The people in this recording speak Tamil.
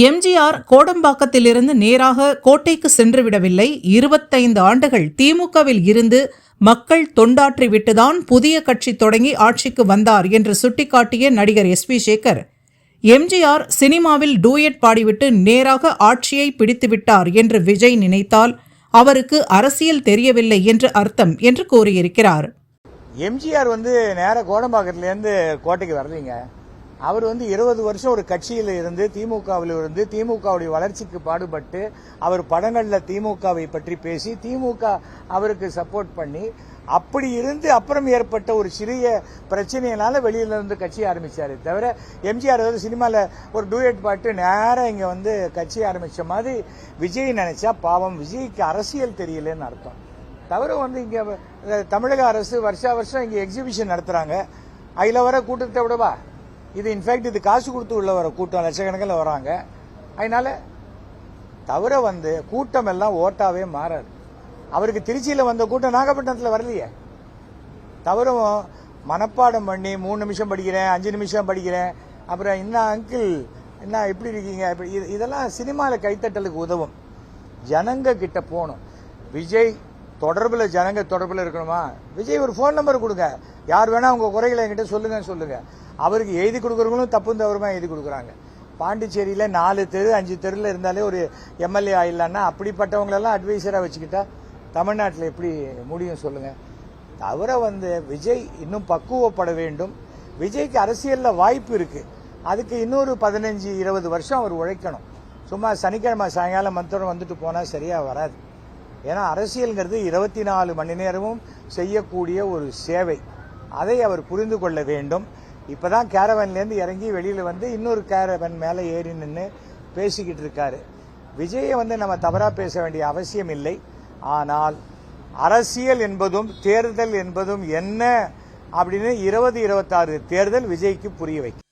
எம்ஜிஆர் கோடம்பாக்கத்திலிருந்து நேராக கோட்டைக்கு சென்றுவிடவில்லை. 25 ஆண்டுகள் திமுகவில் இருந்து மக்கள் தொண்டாற்றிவிட்டுதான் புதிய கட்சி தொடங்கி ஆட்சிக்கு வந்தார் என்று சுட்டிக்காட்டிய நடிகர் எஸ்.வி. சேகர், எம்ஜிஆர் சினிமாவில் டூயட் பாடிவிட்டு நேராக ஆட்சியை பிடித்துவிட்டார் என்று விஜய் நினைத்தால் அவருக்கு அரசியல் தெரியவில்லை என்று அர்த்தம் என்று கூறியிருக்கிறார். எம்ஜிஆர் நேர கோடம்பாக்கத்திலேருந்து கோட்டைக்கு வரலீங்க. அவர் 20 வருஷம் ஒரு கட்சியில் இருந்து திமுகவில் இருந்து திமுகவுடைய வளர்ச்சிக்கு பாடுபட்டு அவர் படங்களில் திமுகவை பற்றி பேசி திமுக அவருக்கு சப்போர்ட் பண்ணி அப்படி இருந்து அப்புறம் ஏற்பட்ட ஒரு சிறிய பிரச்சனையினால வெளியில இருந்து கட்சி ஆரம்பிச்சாரு. தவிர எம்ஜிஆர் சினிமாவில் ஒரு டூயட் பாட்டு நேரம் இங்க கட்சி ஆரம்பிச்ச மாதிரி விஜய் நினைச்சா பாவம், விஜய்க்கு அரசியல் தெரியலன்னு அர்த்தம். தவிர இங்க தமிழக அரசு வருஷம் இங்க எக்ஸிபிஷன் நடத்துறாங்க. அதுல வர கூட்டத்தை விடவா இது இன்ஃபேக்ட் இது காசு கொடுத்து உள்ள வர கூட்டம், லட்சக்கணக்கில் வராங்க. அதனால தவிர கூட்டம் எல்லாம் ஓட்டாவே மாறாது. அவருக்கு திருச்சியில் வந்த கூட்டம் நாகப்பட்டினத்தில் வரலையே. தவிர மனப்பாடம் பண்ணி 3 நிமிஷம் படிக்கிறேன், 5 நிமிஷம் படிக்கிறேன், அப்புறம் என்ன அங்கிள் என்ன எப்படி இருக்கீங்க, இதெல்லாம் சினிமாவில் கைத்தட்டலுக்கு உதவும். ஜனங்க கிட்ட போகணும். விஜய் தொடர்பில் ஜனங்க தொடர்பில் இருக்கணுமா? விஜய் ஒரு ஃபோன் நம்பர் கொடுங்க, யார் வேணா உங்க குறைகளை என்கிட்ட சொல்லுங்க. அவருக்கு எழுதி கொடுக்கறவங்களும் தப்பு தவறுமா எழுதி கொடுக்குறாங்க. பாண்டிச்சேரியில 4 தெரு 5 தெருல இருந்தாலே ஒரு எம்எல்ஏ ஆயிடலான்னா அப்படிப்பட்டவங்களெல்லாம் அட்வைசரா வச்சுக்கிட்டா தமிழ்நாட்டில் எப்படி முடியும் சொல்லுங்க. தவிர விஜய் இன்னும் பக்குவப்பட வேண்டும். விஜய்க்கு அரசியல்ல வாய்ப்பு இருக்கு. அதுக்கு இன்னொரு 15-20 வருஷம் அவர் உழைக்கணும். சும்மா சனிக்கிழமை சாயங்காலம் மந்திரம் வந்துட்டு போனா சரியா வராது. ஏன்னா அரசியல்ங்கிறது 24 மணி நேரமும் செய்யக்கூடிய ஒரு சேவை. அதை அவர் புரிந்து கொள்ள வேண்டும். இப்பதான் கேரவன்லேருந்து இறங்கி வெளியில இன்னொரு கேரவன் மேலே ஏறி நின்று பேசிக்கிட்டு இருக்காரு. விஜயை நம்ம தவறா பேச வேண்டிய அவசியம் இல்லை. ஆனால் அரசியல் என்பதும் தேர்தல் என்பதும் என்ன அப்படின்னு 2026 தேர்தல் விஜய்க்கு புரிய வைக்கும்.